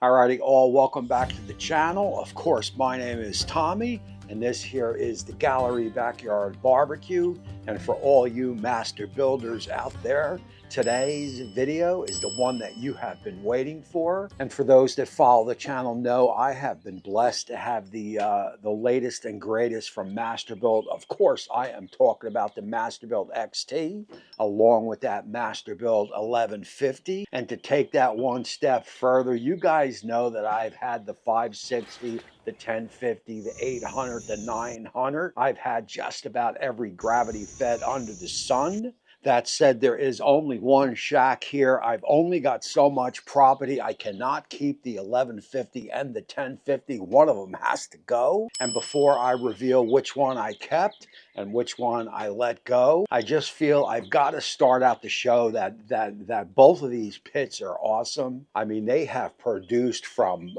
Alrighty, all welcome back to the channel. Of course, my name is Tommy, and this here is the Gallery Backyard Barbecue. And for all you master builders out there, today's video is the one that you have been waiting for. And for those that follow the channel know I have been blessed to have the latest and greatest from Masterbuilt. Of course, I am talking about the Masterbuilt XT, along with that Masterbuilt 1150. And to take that one step further, you guys know that I've had the 560, the 1050, the 800, the 900. I've had just about every gravity fed under the sun. That said, there is only one shack here. I've only got so much property. I cannot keep the 1150 and the 1050. One of them has to go. And before I reveal which one I kept and which one I let go, I just feel I've got to start out the show that both of these pits are awesome. I mean, they have produced from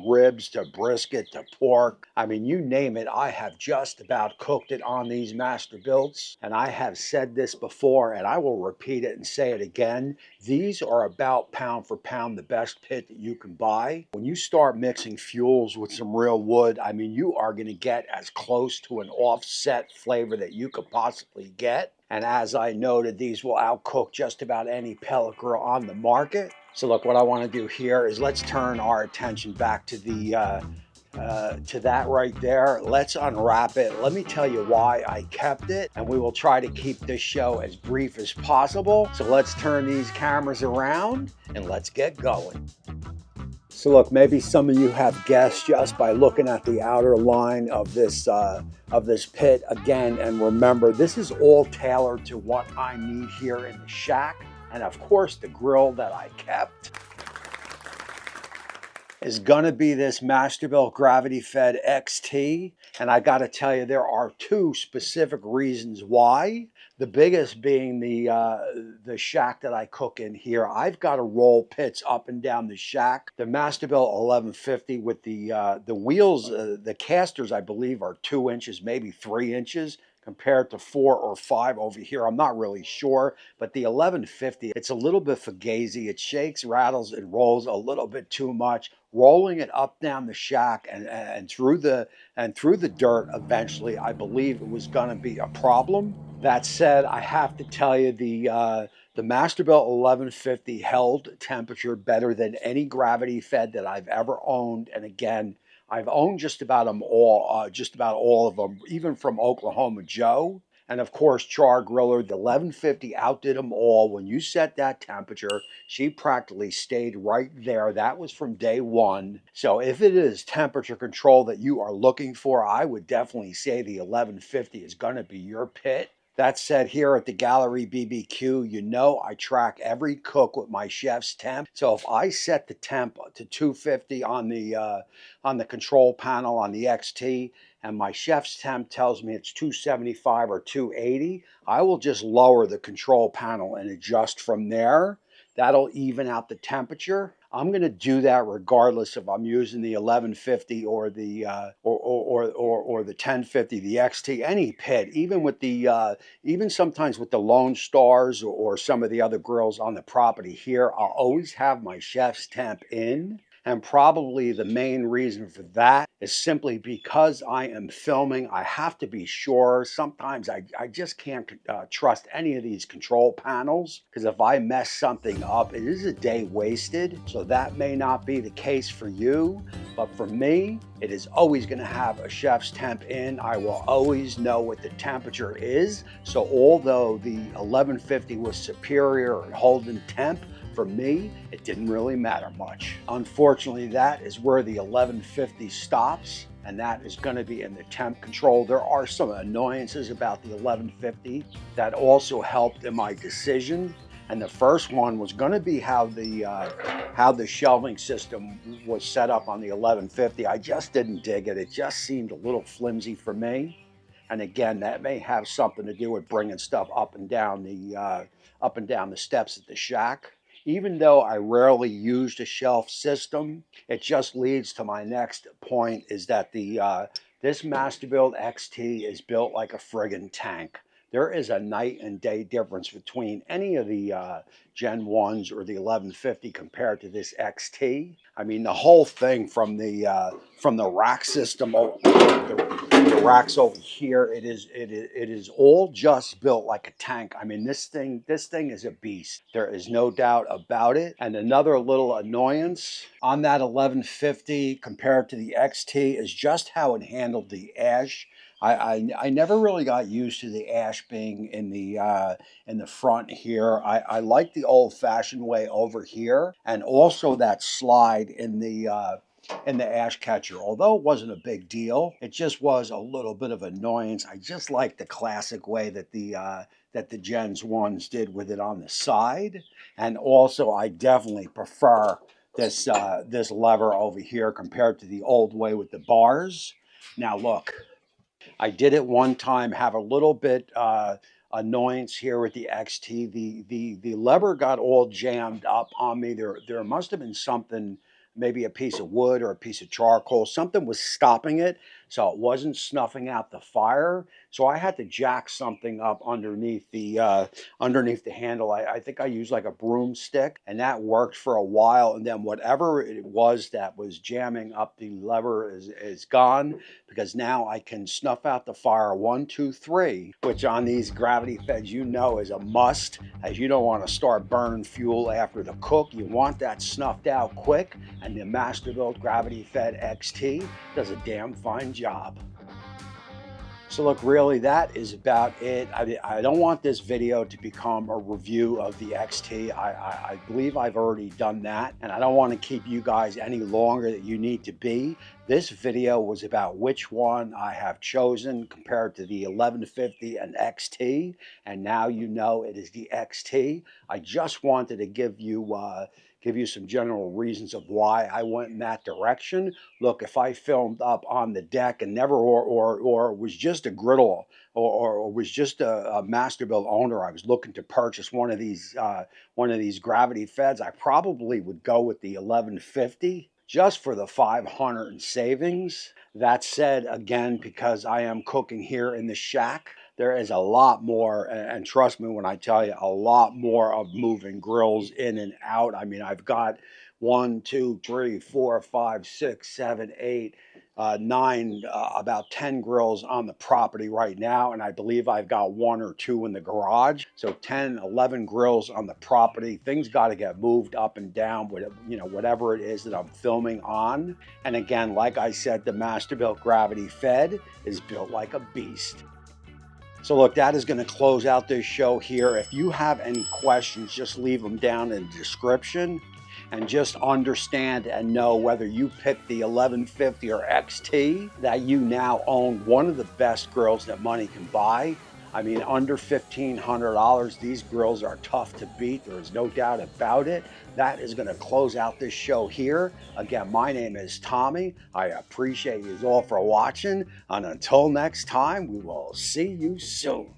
ribs to brisket to pork. I mean, you name it, I have just about cooked it on these Masterbuilts. And I have said this before, and I will repeat it and say it again. These are about pound for pound the best pit that you can buy. When you start mixing fuels with some real wood, I mean, you are going to get as close to an offset flavor that you could possibly get. And as I noted, these will outcook just about any pellet grill on the market. So look, what I want to do here is let's turn our attention back to that right there. Let's unwrap it. Let me tell you why I kept it, and we will try to keep this show as brief as possible. So let's turn these cameras around and let's get going. So look, maybe some of you have guessed just by looking at the outer line of this pit again. And remember, this is all tailored to what I need here in the shack. And of course, the grill that I kept is going to be this Masterbuilt Gravity Fed XT. And I got to tell you, there are two specific reasons why. The biggest being the shack that I cook in here. I've got to roll pits up and down the shack. The Masterbuilt 1150 with the wheels, the casters, I believe, are 2 inches, maybe 3 inches, compared to 4 or 5 over here. I'm not really sure, but the 1150, it's a little bit fugazi. It shakes, rattles, and rolls a little bit too much. Rolling it up down the shack and through the dirt eventually, I believe it was going to be a problem. That said, I have to tell you, the Masterbuilt 1150 held temperature better than any gravity fed that I've ever owned. And again, I've owned just about all of them, even from Oklahoma Joe. And of course, Char Griller, the 1150 outdid them all. When you set that temperature, she practically stayed right there. That was from day one. So if it is temperature control that you are looking for, I would definitely say the 1150 is going to be your pit. That said, here at the Gallery BBQ, you know I track every cook with my chef's temp. So if I set the temp to 250 on the control panel on the XT, and my chef's temp tells me it's 275 or 280, I will just lower the control panel and adjust from there. That'll even out the temperature. I'm going to do that regardless if I'm using the 1150 or the 1050, the XT, any pit, even with the even sometimes with the Lone Stars or some of the other grills on the property here. I'll always have my chef's temp in. And probably the main reason for that is simply because I am filming. I have to be sure. Sometimes I just can't trust any of these control panels, because if I mess something up, it is a day wasted. So that may not be the case for you. But for me, it is always going to have a chef's temp in. I will always know what the temperature is. So although the 1150 was superior in holding temp, for me, it didn't really matter much. Unfortunately, that is where the 1150 stops, and that is going to be in the temp control. There are some annoyances about the 1150 that also helped in my decision. And the first one was going to be how the shelving system was set up on the 1150. I just didn't dig it. It just seemed a little flimsy for me. And again, that may have something to do with bringing stuff up and down the steps at the shack. Even though I rarely used a shelf system, it just leads to my next point, is that this Masterbuilt XT is built like a friggin' tank. There is a night and day difference between any of the Gen 1s or the 1150 compared to this XT. I mean, the whole thing from the rack system, the racks over here, it is all just built like a tank. I mean, this thing is a beast. There is no doubt about it. And another little annoyance on that 1150 compared to the XT is just how it handled the ash. I never really got used to the ash being in the front here. I like the old-fashioned way over here, and also that slide in the ash catcher. Although it wasn't a big deal, it just was a little bit of annoyance. I just like the classic way that the Gens 1s did with it on the side, and also I definitely prefer this lever over here compared to the old way with the bars. Now look, I did it one time, have a little bit annoyance here with the XT. The lever got all jammed up on me. There must have been something, maybe a piece of wood or a piece of charcoal. Something was stopping it, so it wasn't snuffing out the fire. So I had to jack something up underneath the handle. I think I used like a broomstick, and that worked for a while. And then whatever it was that was jamming up the lever is gone, because now I can snuff out the fire 1, 2, 3, which on these gravity feds is a must, as you don't want to start burning fuel after the cook. You want that snuffed out quick, and the Masterbuilt Gravity Fed XT does a damn fine job. So look, really, that is about it. I don't want this video to become a review of the XT. I believe I've already done that, and I don't want to keep you guys any longer than you need to be. This video was about which one I have chosen compared to the 1150 and XT, and now you know it is the XT. I just wanted to give you some general reasons of why I went in that direction. Look, if I filmed up on the deck and never or was just a griddle or was just a Masterbuilt owner, I was looking to purchase one of these gravity feds, I probably would go with the 1150 just for the 500 in savings. That said, again, because I am cooking here in the shack, there is a lot more, and trust me when I tell you, a lot more of moving grills in and out. I mean, I've got 1, 2, 3, 4, 5, 6, 7, 8, 9, about 10 grills on the property right now, and I believe I've got 1 or 2 in the garage. So 10, 11 grills on the property. Things got to get moved up and down, whatever it is that I'm filming on. And again, like I said, the Masterbuilt Gravity Fed is built like a beast. So look, that is going to close out this show here. If you have any questions, just leave them down in the description. And just understand and know, whether you pick the 1150 or XT, that you now own one of the best grills that money can buy. I mean, under $1,500, these grills are tough to beat. There is no doubt about it. That is going to close out this show here. Again, my name is Tommy. I appreciate you all for watching. And until next time, we will see you soon.